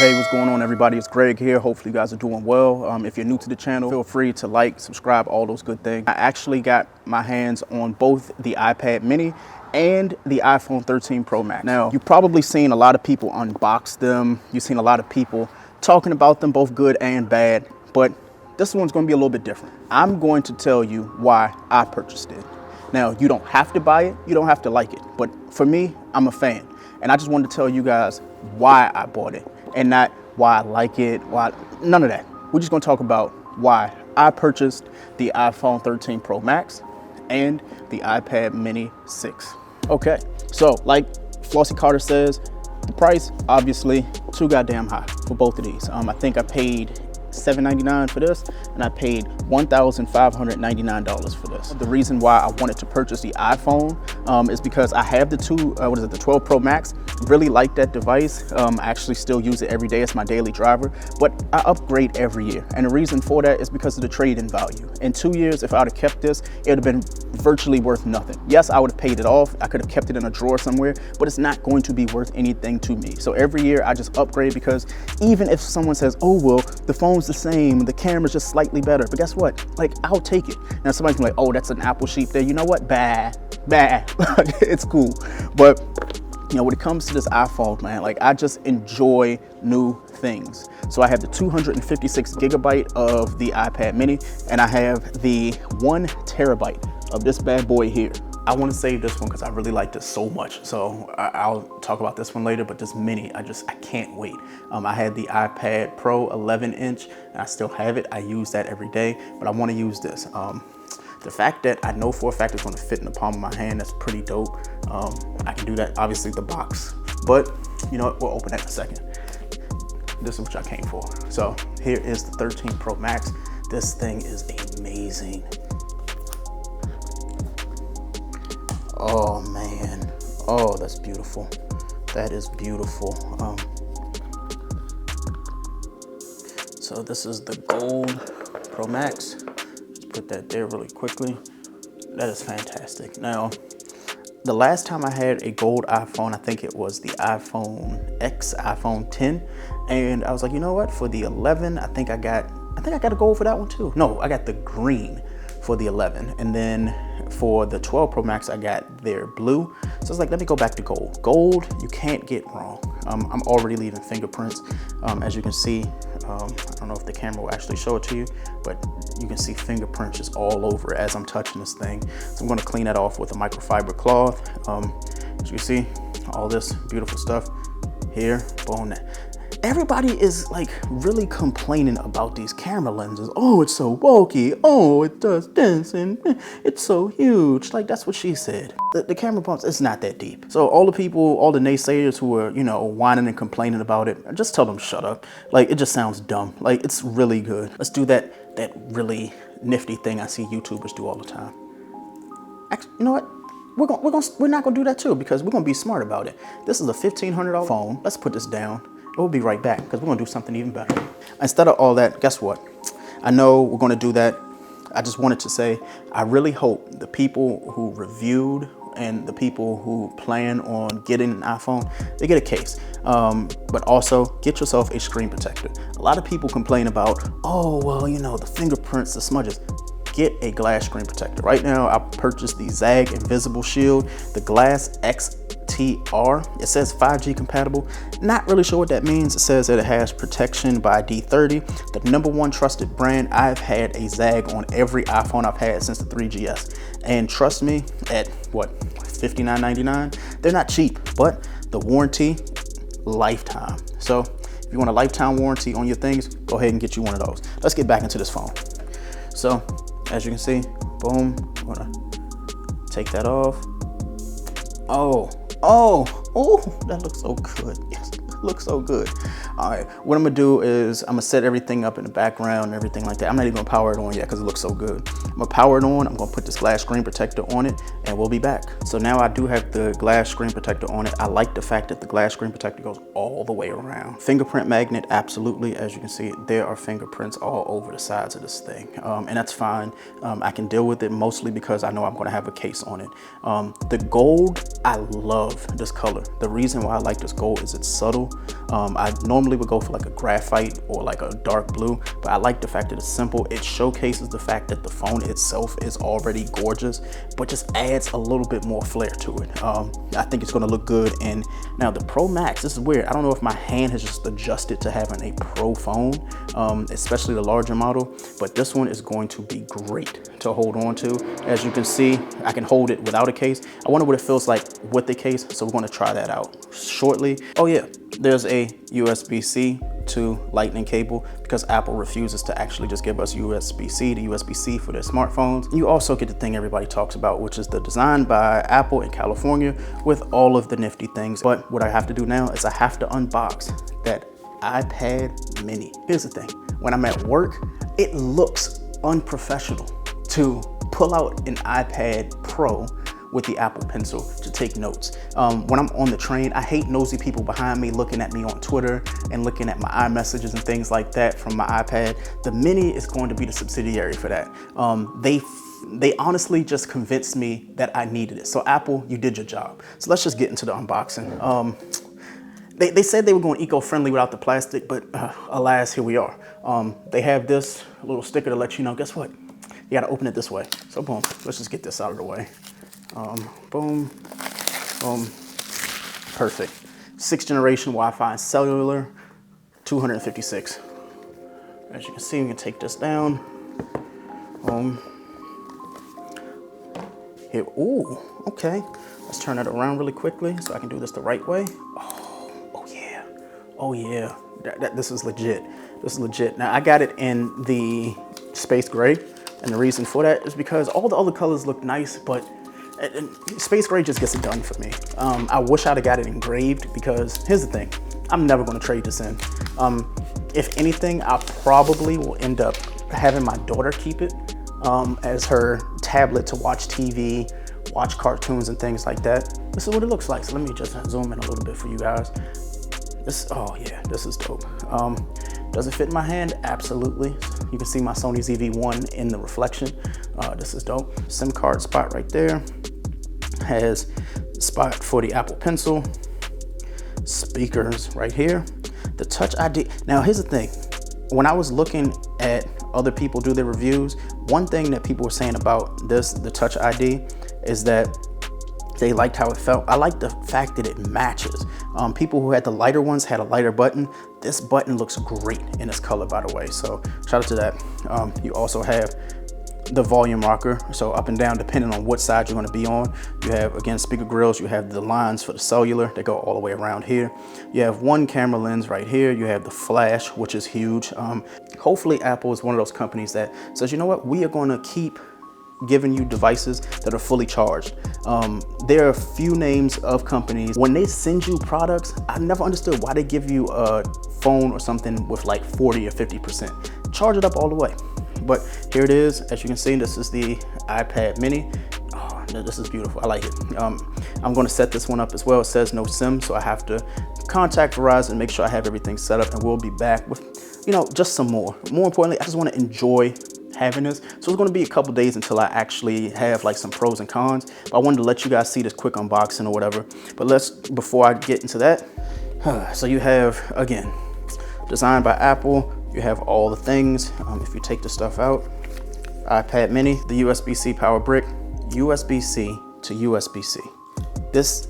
Hey, what's going on, everybody? It's Greg here. Hopefully you guys are doing well. If you're new to the channel, feel free to like, subscribe, all those good things. I actually got my hands on both the iPad mini and the iPhone 13 Pro Max. Now, you've probably seen a lot of people unbox them. You've seen a lot of people talking about them, both good and bad, but this one's gonna be a little bit different. I'm going to tell you why I purchased it. Now, you don't have to buy it, you don't have to like it, but for me, I'm a fan. And I just wanted to tell you guys why I bought it and not why I like it, none of that. We're just gonna talk about why I purchased the iPhone 13 Pro Max and the iPad mini 6. Okay, so like Flossie Carter says, the price, obviously, too goddamn high for both of these. I think I paid $799 for this, and I paid $1,599 for this. The reason why I wanted to purchase the iPhone is because I have the 12 Pro Max. Really like that device. I actually still use it every day. It's my daily driver, but I upgrade every year. And the reason for that is because of the trade-in value. In 2 years, if I would have kept this, it would have been virtually worth nothing. Yes, I would have paid it off. I could have kept it in a drawer somewhere, but it's not going to be worth anything to me. So every year I just upgrade, because even if someone says, oh, well, the phone's the same, the camera's just slightly better, but guess what? Like, I'll take it. Now somebody's gonna be like, oh, that's an Apple sheep there. You know what? Bad. It's cool. But you know, when it comes to this iPhone, man, like, I just enjoy new things. So I have the 256 gigabyte of the iPad mini, and I have the 1 terabyte of this bad boy here. I want to save this one because I really like this so much. So I'll talk about this one later, but this mini, I can't wait. I had the iPad Pro 11-inch, and I still have it. I use that every day, but I want to use this. The fact that I know for a fact it's going to fit in the palm of my hand, that's pretty dope. I can do that, obviously the box, but you know what, we'll open that in a second. This is what I came for. So here is the 13 Pro Max. This thing is amazing. Oh man, oh, that's beautiful. That is beautiful. So this is the gold Pro Max. Let's put that there really quickly. That is fantastic. Now, the last time I had a gold iPhone, I think it was the iPhone X, iPhone 10. And I was like, you know what, for the 11, I think I got a gold for that one too. No, I got the green for the 11. And then for the 12 Pro Max, I got their blue. So it's like, let me go back to gold. Gold, you can't get wrong. I'm already leaving fingerprints. As you can see, I don't know if the camera will actually show it to you, but you can see fingerprints just all over as I'm touching this thing. So I'm gonna clean that off with a microfiber cloth. As you can see, all this beautiful stuff here, boom. Everybody is like really complaining about these camera lenses. Oh, it's so bulky. Oh, it does this and it's so huge. Like, that's what she said. The camera bumps, it's not that deep. So all the people, all the naysayers who are, you know, whining and complaining about it, just tell them shut up. Like, it just sounds dumb. Like, it's really good. Let's do that really nifty thing I see YouTubers do all the time. Actually, you know what? We're not gonna do that too, because we're gonna be smart about it. This is a $1,500 phone. Let's put this down. We'll be right back, because we're gonna do something even better. Instead of all that, guess what? I know we're gonna do that. I just wanted to say, I really hope the people who reviewed and the people who plan on getting an iPhone, they get a case. But also, get yourself a screen protector. A lot of people complain about, oh, well, you know, the fingerprints, the smudges. Get a glass screen protector. Right now, I purchased the Zag Invisible Shield, the Glass XTR. It says 5G compatible. Not really sure what that means. It says that it has protection by D30, the #1 trusted brand. I've had a Zag on every iPhone I've had since the 3GS. And trust me, at what, $59.99? They're not cheap, but the warranty, lifetime. So if you want a lifetime warranty on your things, go ahead and get you one of those. Let's get back into this phone. So, as you can see, boom, I'm gonna take that off. Oh, that looks so good. Yes, it looks so good. All right, what I'm gonna do is I'm gonna set everything up in the background and everything like that. I'm not even gonna power it on yet because it looks so good. I'm gonna power it on, I'm gonna put this glass screen protector on it, and we'll be back. So now I do have the glass screen protector on it. I like the fact that the glass screen protector goes all the way around. Fingerprint magnet, absolutely. As you can see, there are fingerprints all over the sides of this thing, and that's fine. I can deal with it mostly because I know I'm gonna have a case on it. The gold, I love this color. The reason why I like this gold is it's subtle. I normally normally would go for like a graphite or like a dark blue, but I like the fact that it's simple. It showcases the fact that the phone itself is already gorgeous, but just adds a little bit more flair to it. I think it's gonna look good. And now the Pro Max, this is weird. I don't know if my hand has just adjusted to having a Pro phone, especially the larger model, but this one is going to be great to hold on to. As you can see, I can hold it without a case. I wonder what it feels like with the case, so we're gonna try that out shortly. Oh yeah, there's a USB-C to Lightning cable because Apple refuses to actually just give us USB-C to USB-C for their smartphones. You also get the thing everybody talks about, which is the design by Apple in California with all of the nifty things. But what I have to do now is I have to unbox that iPad mini. Here's the thing, when I'm at work, it looks unprofessional to pull out an iPad Pro with the Apple Pencil to take notes. When I'm on the train, I hate nosy people behind me looking at me on Twitter and looking at my iMessages and things like that from my iPad. The Mini is going to be the subsidiary for that. They honestly just convinced me that I needed it. So Apple, you did your job. So let's just get into the unboxing. They said they were going eco-friendly without the plastic, but alas, here we are. They have this little sticker to let you know, guess what? You gotta open it this way. So boom, let's just get this out of the way. Boom, boom, perfect. 6th generation Wi-Fi and cellular, 256. As you can see, we can take this down. Here, ooh, okay. Let's turn it around really quickly so I can do this the right way. Oh yeah, oh yeah. This is legit. This is legit. Now I got it in the space gray, and the reason for that is because all the other colors look nice, but space gray just gets it done for me. I wish I'd have got it engraved because here's the thing, I'm never gonna trade this in. If anything, I probably will end up having my daughter keep it as her tablet to watch TV, watch cartoons and things like that. This is what it looks like. So let me just zoom in a little bit for you guys. Oh yeah, this is dope. Does it fit in my hand? Absolutely. You can see my Sony ZV-1 in the reflection. This is dope. SIM card spot right there. Has spot for the Apple Pencil. Speakers right here. The Touch ID. Now here's the thing. When I was looking at other people do their reviews, one thing that people were saying about this, the Touch ID, is that they liked how it felt. I like the fact that it matches. People who had the lighter ones had a lighter button. This button looks great in this color, by the way. So shout out to that. You also have the volume rocker, so up and down depending on what side you're going to be on. You have, again, speaker grills. You have the lines for the cellular that go all the way around here. You have one camera lens right here. You have the flash, which is huge. Hopefully Apple is one of those companies that says, you know what, we are going to keep giving you devices that are fully charged. There are a few names of companies, when they send you products, I've never understood why they give you a phone or something with like 40 or 50%. Charge it up all the way. But here it is. As you can see, this is the iPad mini. Oh, this is beautiful. I like it. I'm going to set this one up as well. It says no SIM, so I have to contact Verizon and make sure I have everything set up, and we'll be back with, you know, just some more. More importantly, I just want to enjoy having this. So it's going to be a couple days until I actually have like some pros and cons. But I wanted to let you guys see this quick unboxing or whatever. But before I get into that, so you have, again, designed by Apple. You have all the things. If you take the stuff out, iPad mini, the USB-C power brick, USB-C to USB-C. This,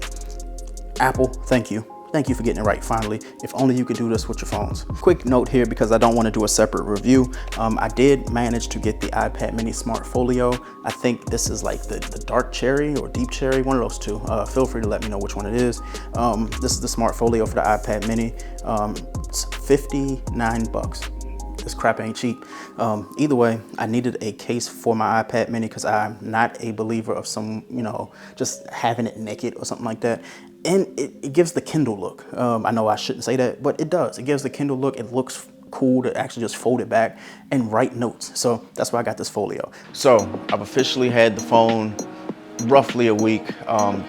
Apple, thank you. Thank you for getting it right finally. If only you could do this with your phones. Quick note here, because I don't want to do a separate review. I did manage to get the iPad mini Smartfolio. I think this is like the dark cherry or deep cherry, one of those two. Feel free to let me know which one it is. This is the Smartfolio for the iPad mini. It's 59 bucks. This crap ain't cheap. Either way, I needed a case for my iPad mini because I'm not a believer of some, you know, just having it naked or something like that. And it gives the Kindle look. I know I shouldn't say that, but it does. It gives the Kindle look. It looks cool to actually just fold it back and write notes. So that's why I got this folio. So I've officially had the phone roughly a week.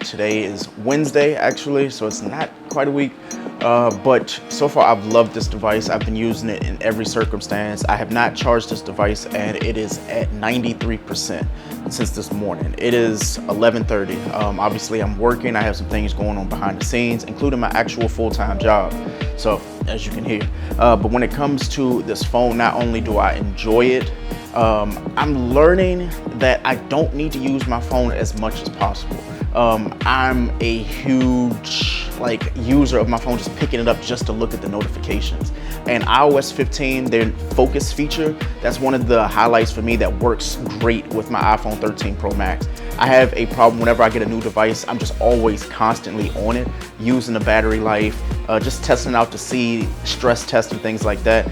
Today is Wednesday, actually, so it's not quite a week. But so far I've loved this device. I've been using it in every circumstance. I have not charged this device, and it is at 93% since this morning. It is 11:30. Obviously I'm working. I have some things going on behind the scenes, including my actual full-time job. So as you can hear. But when it comes to this phone, not only do I enjoy it, I'm learning that I don't need to use my phone as much as possible. I'm a huge user of my phone, just picking it up just to look at the notifications. And iOS 15, their focus feature, that's one of the highlights for me that works great with my iPhone 13 Pro Max. I have a problem whenever I get a new device. I'm just always constantly on it, using the battery life, just testing out to see, stress testing, things like that.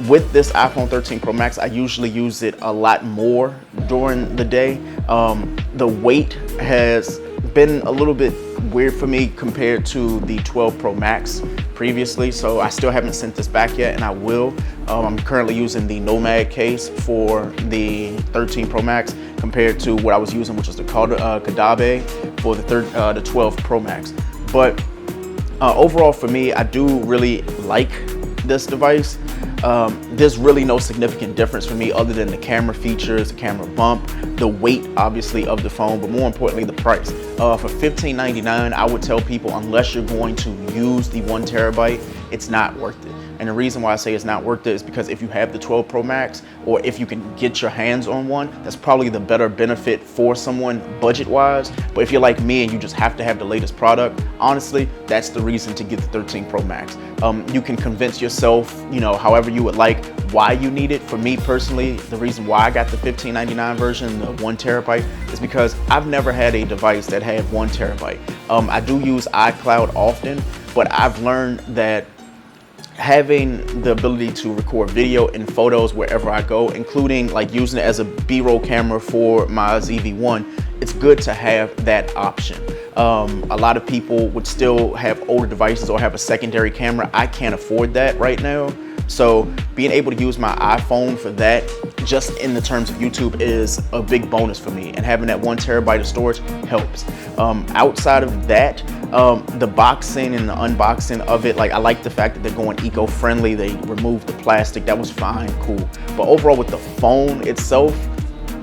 With this iPhone 13 Pro Max, I usually use it a lot more during the day. The weight has been a little bit weird for me compared to the 12 Pro Max previously, so I still haven't sent this back yet, and I will. I'm currently using the Nomad case for the 13 Pro Max compared to what I was using, which was the Kadabe for the 12 Pro Max. But overall for me, I do really like this device. There's really no significant difference for me other than the camera features, the camera bump, the weight obviously of the phone, but more importantly the price. For $15.99, I would tell people, unless you're going to use the 1 terabyte, it's not worth it. And the reason why I say it's not worth it is because if you have the 12 Pro Max, or if you can get your hands on one, that's probably the better benefit for someone budget-wise. But if you're like me and you just have to have the latest product, honestly, that's the reason to get the 13 Pro Max. You can convince yourself, however you would like, why you need it. For me personally, the reason why I got the $15.99 version, the 1 terabyte, is because I've never had a device that had 1 terabyte. I do use iCloud often, but I've learned that having the ability to record video and photos wherever I go, including using it as a B-roll camera for my ZV-1, it's good to have that option. A lot of people would still have older devices or have a secondary camera. I can't afford that right now. So being able to use my iPhone for that, just in the terms of YouTube, is a big bonus for me. And having that 1 terabyte of storage helps. Outside of that, the boxing and the unboxing of it, I like the fact that they're going eco-friendly. They removed the plastic. That was fine, cool. But overall with the phone itself,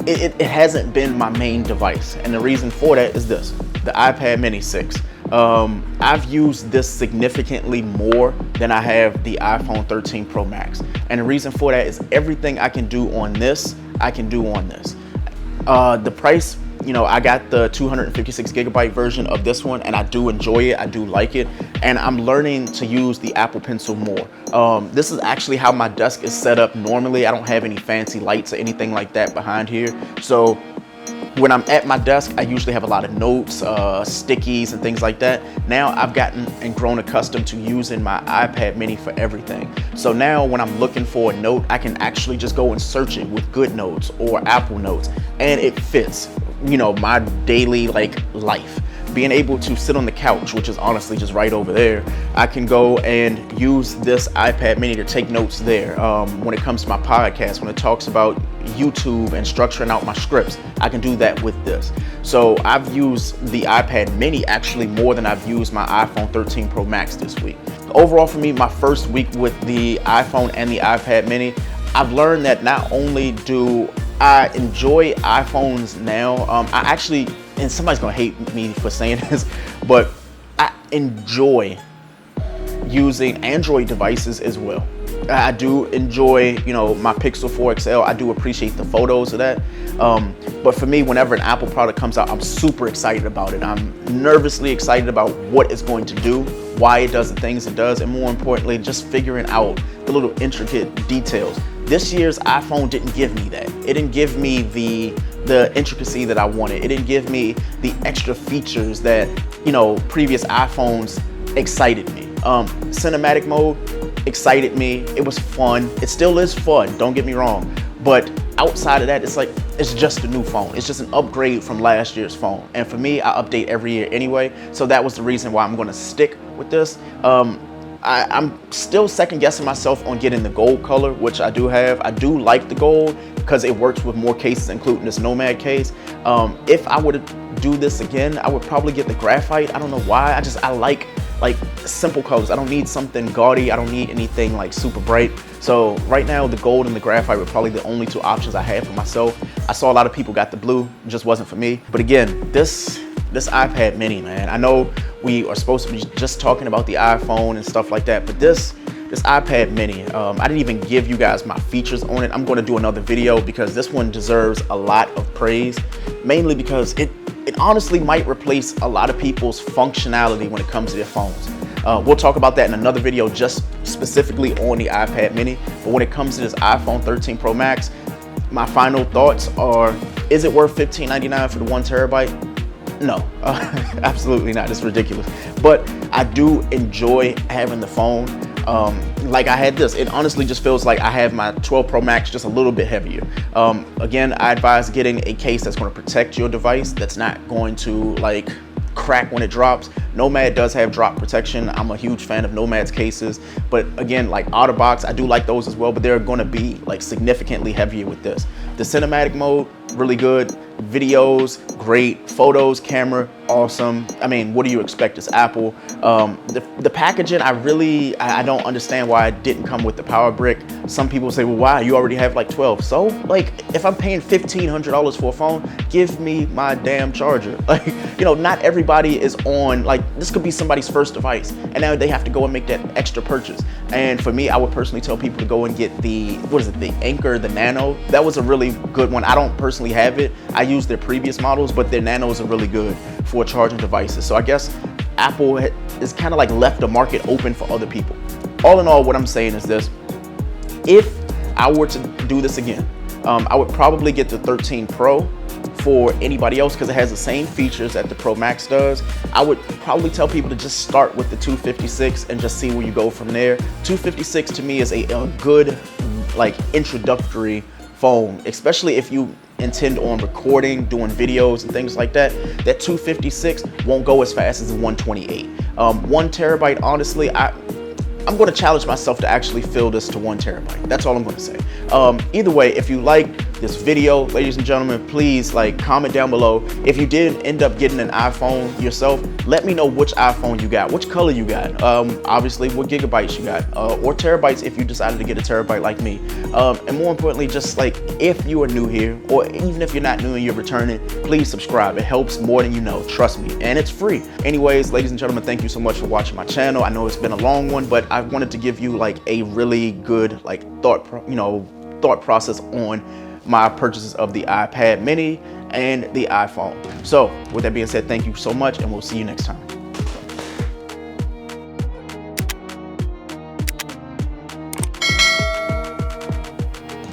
it hasn't been my main device. And the reason for that is this, the iPad Mini 6. I've used this significantly more than I have the iPhone 13 Pro Max. And the reason for that is everything I can do on this, I can do on this. The price, I got the 256 gigabyte version of this one, and I do enjoy it. I do like it. And I'm learning to use the Apple Pencil more. This is actually how my desk is set up normally. I don't have any fancy lights or anything like that behind here. So when I'm at my desk, I usually have a lot of notes, stickies and things like that. Now I've gotten and grown accustomed to using my iPad Mini for everything. So now when I'm looking for a note, I can actually just go and search it with GoodNotes or Apple Notes, and it fits, my daily life. Being able to sit on the couch, which is honestly just right over there, I can go and use this iPad Mini to take notes there. When it comes to my podcast, when it talks about YouTube and structuring out my scripts, I can do that with this. So I've used the iPad Mini actually more than I've used my iPhone 13 Pro Max this week. Overall for me, my first week with the iPhone and the iPad Mini, I've learned that not only do I enjoy iPhones now, I actually, and somebody's gonna hate me for saying this, but I enjoy using Android devices as well. I do enjoy, my Pixel 4 XL. I do appreciate the photos of that. But for me, whenever an Apple product comes out, I'm super excited about it. I'm nervously excited about what it's going to do, why it does the things it does, and more importantly, just figuring out the little intricate details. This year's iPhone didn't give me that. It didn't give me the intricacy that I wanted. It didn't give me the extra features that, previous iPhones excited me. Cinematic mode excited me. It was fun. It still is fun, don't get me wrong. But outside of that, it's just a new phone. It's just an upgrade from last year's phone. And for me, I update every year anyway. So that was the reason why I'm gonna stick with this. I'm still second guessing myself on getting the gold color, which I do have. I do like the gold because it works with more cases, including this Nomad case. If I were to do this again, I would probably get the graphite. I don't know why. I like simple colors. I don't need something gaudy. I don't need anything super bright. So right now, the gold and the graphite were probably the only two options I had for myself. I saw a lot of people got the blue. It just wasn't for me. But again, this iPad Mini, man, I know we are supposed to be just talking about the iPhone and stuff like that, but this this iPad mini, I didn't even give you guys my features on it. I'm going to do another video because this one deserves a lot of praise, mainly because it honestly might replace a lot of people's functionality when it comes to their phones. We'll talk about that in another video, just specifically on the iPad mini. But when it comes to this iPhone 13 Pro Max, my final thoughts are, is it worth $15.99 for the 1 terabyte? No, absolutely not. It's ridiculous. But I do enjoy having the phone. Like I had this, it honestly just feels like I have my 12 Pro Max just a little bit heavier. Again, I advise getting a case that's going to protect your device, that's not going to like crack when it drops. Nomad does have drop protection. I'm a huge fan of Nomad's cases, but again, like out of box, I do like those as well, but they're going to be like significantly heavier with this. The cinematic mode, really good. Videos, great. Photos, camera, awesome. I mean, what do you expect? It's Apple. The packaging, I don't understand why it didn't come with the power brick. Some people say, well, why? You already have like 12. So like, if I'm paying $1,500 for a phone, give me my damn charger. Like, you know, not everybody is on, like, this could be somebody's first device, and now they have to go and make that extra purchase. And for me, I would personally tell people to go and get the, what is it, the Anchor, the Nano. That was a really good one. I don't personally have it. I use their previous models, but their Nanos are really good for charging devices. So I guess Apple is kind of like left the market open for other people. All in all, what I'm saying is this: if I were to do this again, I would probably get the 13 Pro for anybody else because it has the same features that the Pro Max does. I would probably tell people to just start with the 256 and just see where you go from there. 256 to me is a good like introductory phone, especially if you intend on recording, doing videos and things like that. That 256 won't go as fast as the 128. 1 terabyte, honestly, I'm going to challenge myself to actually fill this to 1 terabyte. That's all I'm going to say. Either way, if you liked this video, ladies and gentlemen, please like comment down below. If you did end up getting an iPhone yourself, let me know which iPhone you got, which color you got, obviously what gigabytes you got, or terabytes if you decided to get a terabyte like me. And more importantly, just like if you are new here, or even if you're not new and you're returning, please subscribe. It helps more than you know, trust me, and it's free. Anyways, ladies and gentlemen, thank you so much for watching my channel. I know it's been a long one, but I wanted to give you like a really good like thought process on my purchases of the iPad mini and the iPhone. So with that being said, thank you so much, and we'll see you next time.